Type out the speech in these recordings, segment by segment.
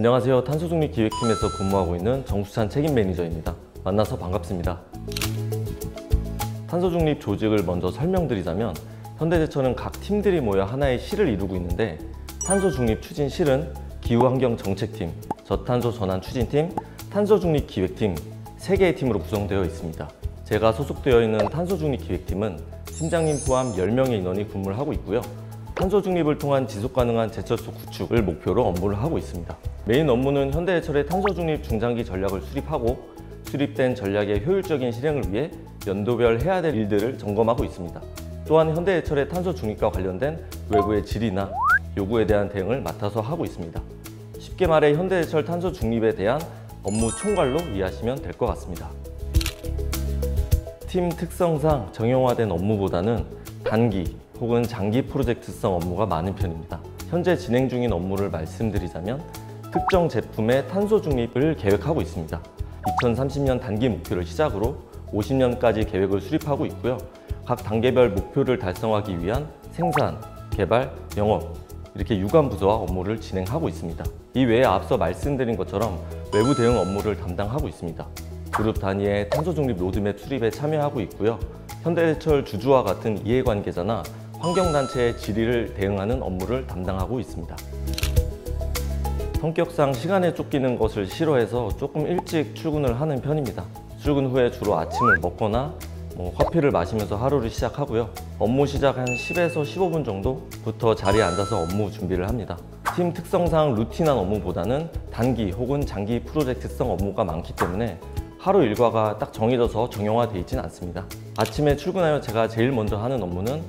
안녕하세요. 탄소중립기획팀에서 근무하고 있는 정수찬 책임 매니저입니다. 만나서 반갑습니다. 탄소중립 조직을 먼저 설명드리자면 현대제철은 각 팀들이 모여 하나의 실을 이루고 있는데 탄소중립 추진실은 기후환경정책팀, 저탄소 전환 추진팀, 탄소중립기획팀 3개의 팀으로 구성되어 있습니다. 제가 소속되어 있는 탄소중립기획팀은 팀장님 포함 10명의 인원이 근무를 하고 있고요. 탄소중립을 통한 지속가능한 제철소 구축을 목표로 업무를 하고 있습니다. 메인 업무는 현대제철의 탄소중립 중장기 전략을 수립하고 수립된 전략의 효율적인 실행을 위해 연도별 해야 될 일들을 점검하고 있습니다. 또한 현대제철의 탄소중립과 관련된 외부의 질의나 요구에 대한 대응을 맡아서 하고 있습니다. 쉽게 말해 현대제철 탄소중립에 대한 업무 총괄로 이해하시면 될 것 같습니다. 팀 특성상 정형화된 업무보다는 단기 혹은 장기 프로젝트성 업무가 많은 편입니다. 현재 진행 중인 업무를 말씀드리자면 특정 제품의 탄소 중립을 계획하고 있습니다. 2030년 단기 목표를 시작으로 50년까지 계획을 수립하고 있고요. 각 단계별 목표를 달성하기 위한 생산, 개발, 영업 이렇게 유관 부서와 업무를 진행하고 있습니다. 이 외에 앞서 말씀드린 것처럼 외부 대응 업무를 담당하고 있습니다. 그룹 단위의 탄소 중립 로드맵 수립에 참여하고 있고요. 현대제철 주주와 같은 이해관계자나 환경단체의 질의를 대응하는 업무를 담당하고 있습니다. 성격상 시간에 쫓기는 것을 싫어해서 조금 일찍 출근을 하는 편입니다. 출근 후에 주로 아침을 먹거나 커피를 마시면서 하루를 시작하고요. 업무 시작 한 10에서 15분 정도부터 자리에 앉아서 업무 준비를 합니다. 팀 특성상 루틴한 업무보다는 단기 혹은 장기 프로젝트성 업무가 많기 때문에 하루 일과가 딱 정해져서 정형화되어 있지는 않습니다. 아침에 출근하여 제가 제일 먼저 하는 업무는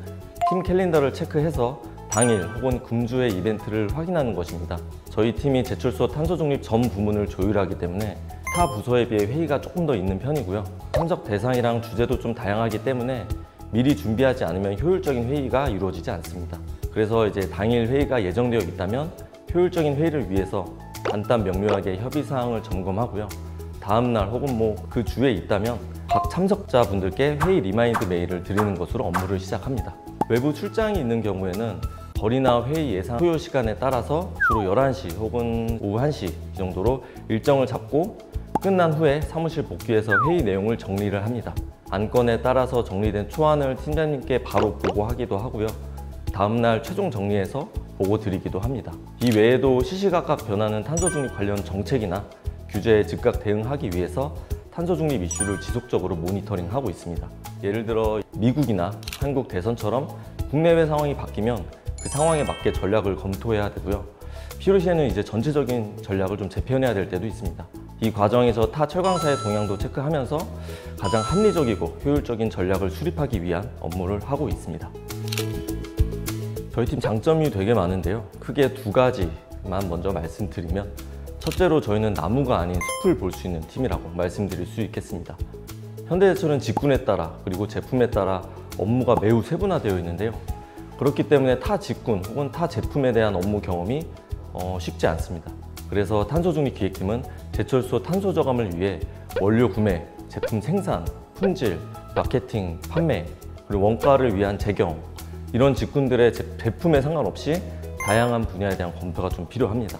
팀 캘린더를 체크해서 당일 혹은 금주의 이벤트를 확인하는 것입니다. 저희 팀이 제철소 탄소중립 전 부문을 조율하기 때문에 타 부서에 비해 회의가 조금 더 있는 편이고요. 참석 대상이랑 주제도 좀 다양하기 때문에 미리 준비하지 않으면 효율적인 회의가 이루어지지 않습니다. 그래서 이제 당일 회의가 예정되어 있다면 효율적인 회의를 위해서 간단 명료하게 협의사항을 점검하고요. 다음날 혹은 그 주에 있다면 각 참석자분들께 회의 리마인드 메일을 드리는 것으로 업무를 시작합니다. 외부 출장이 있는 경우에는 거리나 회의 예상 소요 시간에 따라서 주로 11시 혹은 오후 1시 이 정도로 일정을 잡고 끝난 후에 사무실 복귀해서 회의 내용을 정리를 합니다. 안건에 따라서 정리된 초안을 팀장님께 바로 보고하기도 하고요. 다음날 최종 정리해서 보고 드리기도 합니다. 이 외에도 시시각각 변하는 탄소중립 관련 정책이나 규제에 즉각 대응하기 위해서 탄소중립 이슈를 지속적으로 모니터링하고 있습니다. 예를 들어 미국이나 한국 대선처럼 국내외 상황이 바뀌면 그 상황에 맞게 전략을 검토해야 되고요. 필요시에는 이제 전체적인 전략을 좀 재편해야 될 때도 있습니다. 이 과정에서 타 철강사의 동향도 체크하면서 가장 합리적이고 효율적인 전략을 수립하기 위한 업무를 하고 있습니다. 저희 팀 장점이 되게 많은데요. 크게 2가지만 먼저 말씀드리면 첫째로 저희는 나무가 아닌 숲을 볼 수 있는 팀이라고 말씀드릴 수 있겠습니다. 현대제철은 직군에 따라 그리고 제품에 따라 업무가 매우 세분화되어 있는데요. 그렇기 때문에 타 직군 혹은 타 제품에 대한 업무 경험이 쉽지 않습니다. 그래서 탄소중립기획팀은 제철소 탄소 저감을 위해 원료 구매, 제품 생산, 품질, 마케팅, 판매, 그리고 원가를 위한 재경 이런 직군들의 제품에 상관없이 다양한 분야에 대한 검토가 좀 필요합니다.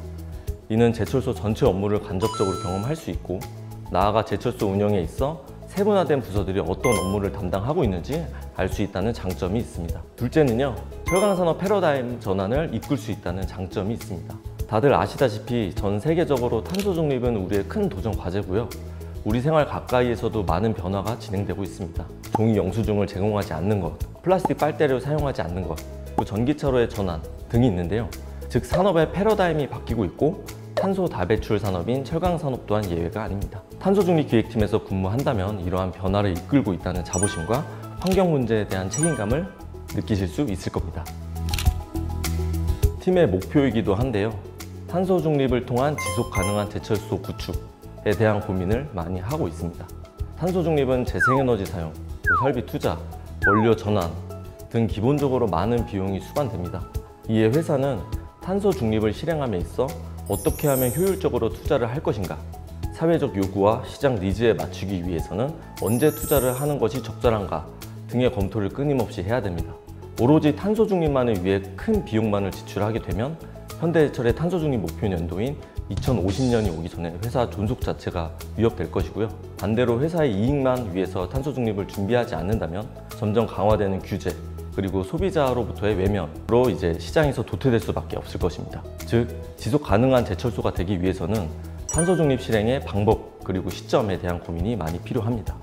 이는 제철소 전체 업무를 간접적으로 경험할 수 있고 나아가 제철소 운영에 있어 세분화된 부서들이 어떤 업무를 담당하고 있는지 알 수 있다는 장점이 있습니다. 둘째는요, 철강산업 패러다임 전환을 이끌 수 있다는 장점이 있습니다. 다들 아시다시피 전 세계적으로 탄소 중립은 우리의 큰 도전 과제고요. 우리 생활 가까이에서도 많은 변화가 진행되고 있습니다. 종이 영수증을 제공하지 않는 것, 플라스틱 빨대를 사용하지 않는 것, 그리고 전기차로의 전환 등이 있는데요. 즉 산업의 패러다임이 바뀌고 있고 탄소 다배출 산업인 철강산업 또한 예외가 아닙니다. 탄소중립기획팀에서 근무한다면 이러한 변화를 이끌고 있다는 자부심과 환경 문제에 대한 책임감을 느끼실 수 있을 겁니다. 팀의 목표이기도 한데요. 탄소 중립을 통한 지속 가능한 제철소 구축에 대한 고민을 많이 하고 있습니다. 탄소 중립은 재생에너지 사용, 설비 투자, 원료 전환 등 기본적으로 많은 비용이 수반됩니다. 이에 회사는 탄소 중립을 실행함에 있어 어떻게 하면 효율적으로 투자를 할 것인가, 사회적 요구와 시장 니즈에 맞추기 위해서는 언제 투자를 하는 것이 적절한가 등의 검토를 끊임없이 해야 됩니다. 오로지 탄소 중립만을 위해 큰 비용만을 지출하게 되면 현대제철의 탄소 중립 목표 연도인 2050년이 오기 전에 회사 존속 자체가 위협될 것이고요. 반대로 회사의 이익만 위해서 탄소 중립을 준비하지 않는다면 점점 강화되는 규제, 그리고 소비자로부터의 외면으로 이제 시장에서 도태될 수밖에 없을 것입니다. 즉, 지속 가능한 제철소가 되기 위해서는 탄소 중립 실행의 방법 그리고 시점에 대한 고민이 많이 필요합니다.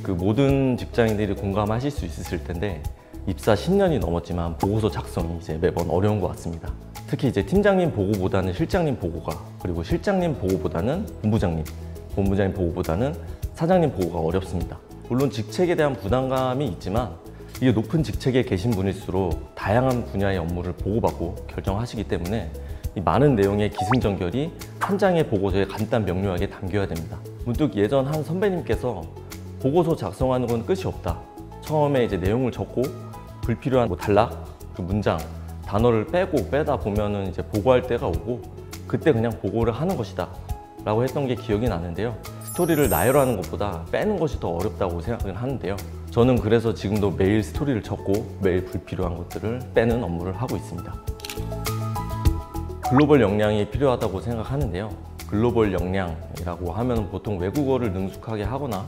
그 모든 직장인들이 공감하실 수 있을 텐데 입사 10년이 넘었지만 보고서 작성이 이제 매번 어려운 것 같습니다. 특히 이제 팀장님 보고보다는 실장님 보고가, 그리고 실장님 보고보다는 본부장님, 본부장님 보고보다는 사장님 보고가 어렵습니다. 물론 직책에 대한 부담감이 있지만 이게 높은 직책에 계신 분일수록 다양한 분야의 업무를 보고받고 결정하시기 때문에 이 많은 내용의 기승전결이 한 장의 보고서에 간단 명료하게 담겨야 됩니다. 문득 예전 한 선배님께서 보고서 작성하는 건 끝이 없다. 처음에 이제 내용을 적고 불필요한 단락, 그 문장, 단어를 빼고 빼다 보면은 이제 보고할 때가 오고 그때 그냥 보고를 하는 것이다 라고 했던 게 기억이 나는데요. 스토리를 나열하는 것보다 빼는 것이 더 어렵다고 생각을 하는데요. 저는 그래서 지금도 매일 스토리를 적고 매일 불필요한 것들을 빼는 업무를 하고 있습니다. 글로벌 역량이 필요하다고 생각하는데요. 글로벌 역량이라고 하면 보통 외국어를 능숙하게 하거나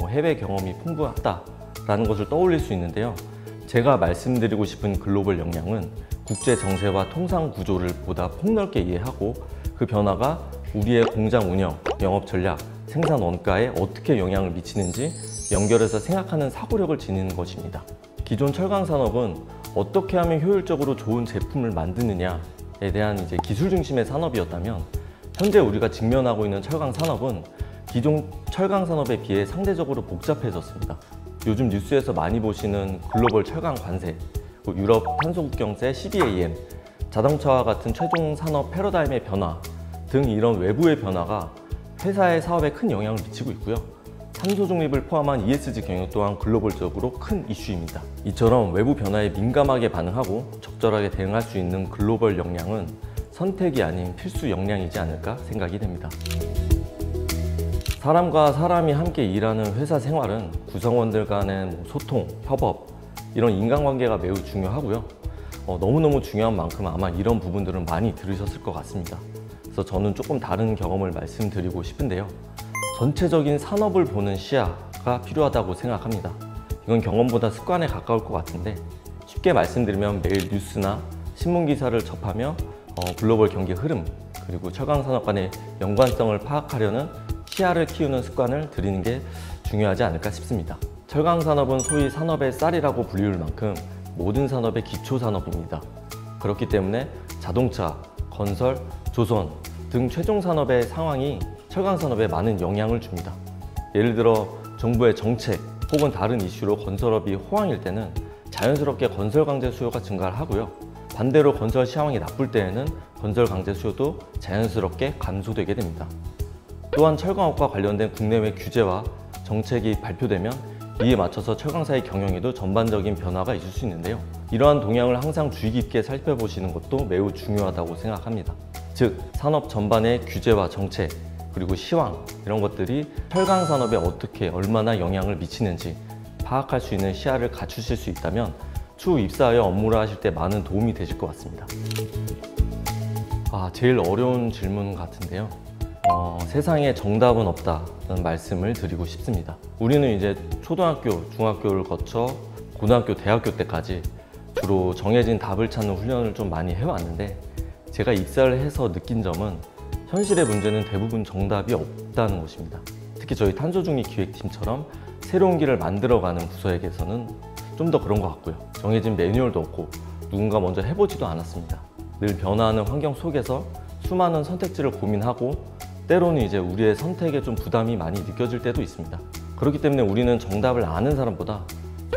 해외 경험이 풍부하다라는 것을 떠올릴 수 있는데요. 제가 말씀드리고 싶은 글로벌 역량은 국제 정세와 통상 구조를 보다 폭넓게 이해하고 그 변화가 우리의 공장 운영, 영업 전략, 생산 원가에 어떻게 영향을 미치는지 연결해서 생각하는 사고력을 지니는 것입니다. 기존 철강 산업은 어떻게 하면 효율적으로 좋은 제품을 만드느냐에 대한 이제 기술 중심의 산업이었다면 현재 우리가 직면하고 있는 철강 산업은 기존 철강 산업에 비해 상대적으로 복잡해졌습니다. 요즘 뉴스에서 많이 보시는 글로벌 철강 관세, 유럽 탄소국경세 CBAM, 자동차와 같은 최종 산업 패러다임의 변화 등 이런 외부의 변화가 회사의 사업에 큰 영향을 미치고 있고요. 탄소 중립을 포함한 ESG 경영 또한 글로벌적으로 큰 이슈입니다. 이처럼 외부 변화에 민감하게 반응하고 적절하게 대응할 수 있는 글로벌 역량은 선택이 아닌 필수 역량이지 않을까 생각이 됩니다. 사람과 사람이 함께 일하는 회사 생활은 구성원들 간의 소통, 협업, 이런 인간관계가 매우 중요하고요. 너무너무 중요한 만큼 아마 이런 부분들은 많이 들으셨을 것 같습니다. 그래서 저는 조금 다른 경험을 말씀드리고 싶은데요. 전체적인 산업을 보는 시야가 필요하다고 생각합니다. 이건 경험보다 습관에 가까울 것 같은데 쉽게 말씀드리면 매일 뉴스나 신문 기사를 접하며 글로벌 경기 흐름 그리고 철강 산업 간의 연관성을 파악하려는 시야를 키우는 습관을 들이는 게 중요하지 않을까 싶습니다. 철강 산업은 소위 산업의 쌀이라고 불리울 만큼 모든 산업의 기초 산업입니다. 그렇기 때문에 자동차, 건설, 조선 등 최종 산업의 상황이 철강 산업에 많은 영향을 줍니다. 예를 들어 정부의 정책 혹은 다른 이슈로 건설업이 호황일 때는 자연스럽게 건설 강제 수요가 증가를 하고요. 반대로 건설 시황이 나쁠 때에는 건설 강제 수요도 자연스럽게 감소되게 됩니다. 또한 철강업과 관련된 국내외 규제와 정책이 발표되면 이에 맞춰서 철강사의 경영에도 전반적인 변화가 있을 수 있는데요. 이러한 동향을 항상 주의 깊게 살펴보시는 것도 매우 중요하다고 생각합니다. 즉, 산업 전반의 규제와 정책, 그리고 시황 이런 것들이 철강 산업에 어떻게 얼마나 영향을 미치는지 파악할 수 있는 시야를 갖추실 수 있다면 추후 입사하여 업무를 하실 때 많은 도움이 되실 것 같습니다. 제일 어려운 질문 같은데요. 세상에 정답은 없다는 말씀을 드리고 싶습니다. 우리는 이제 초등학교, 중학교를 거쳐 고등학교, 대학교 때까지 주로 정해진 답을 찾는 훈련을 좀 많이 해왔는데 제가 입사를 해서 느낀 점은 현실의 문제는 대부분 정답이 없다는 것입니다. 특히 저희 탄소중립 기획팀처럼 새로운 길을 만들어가는 부서에게서는 좀 더 그런 것 같고요. 정해진 매뉴얼도 없고 누군가 먼저 해보지도 않았습니다. 늘 변화하는 환경 속에서 수많은 선택지를 고민하고 때로는 이제 우리의 선택에 좀 부담이 많이 느껴질 때도 있습니다. 그렇기 때문에 우리는 정답을 아는 사람보다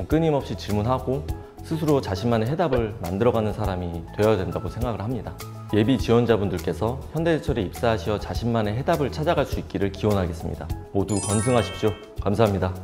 끊임없이 질문하고 스스로 자신만의 해답을 만들어가는 사람이 되어야 된다고 생각을 합니다. 예비 지원자분들께서 현대제철에 입사하시어 자신만의 해답을 찾아갈 수 있기를 기원하겠습니다. 모두 건승하십시오. 감사합니다.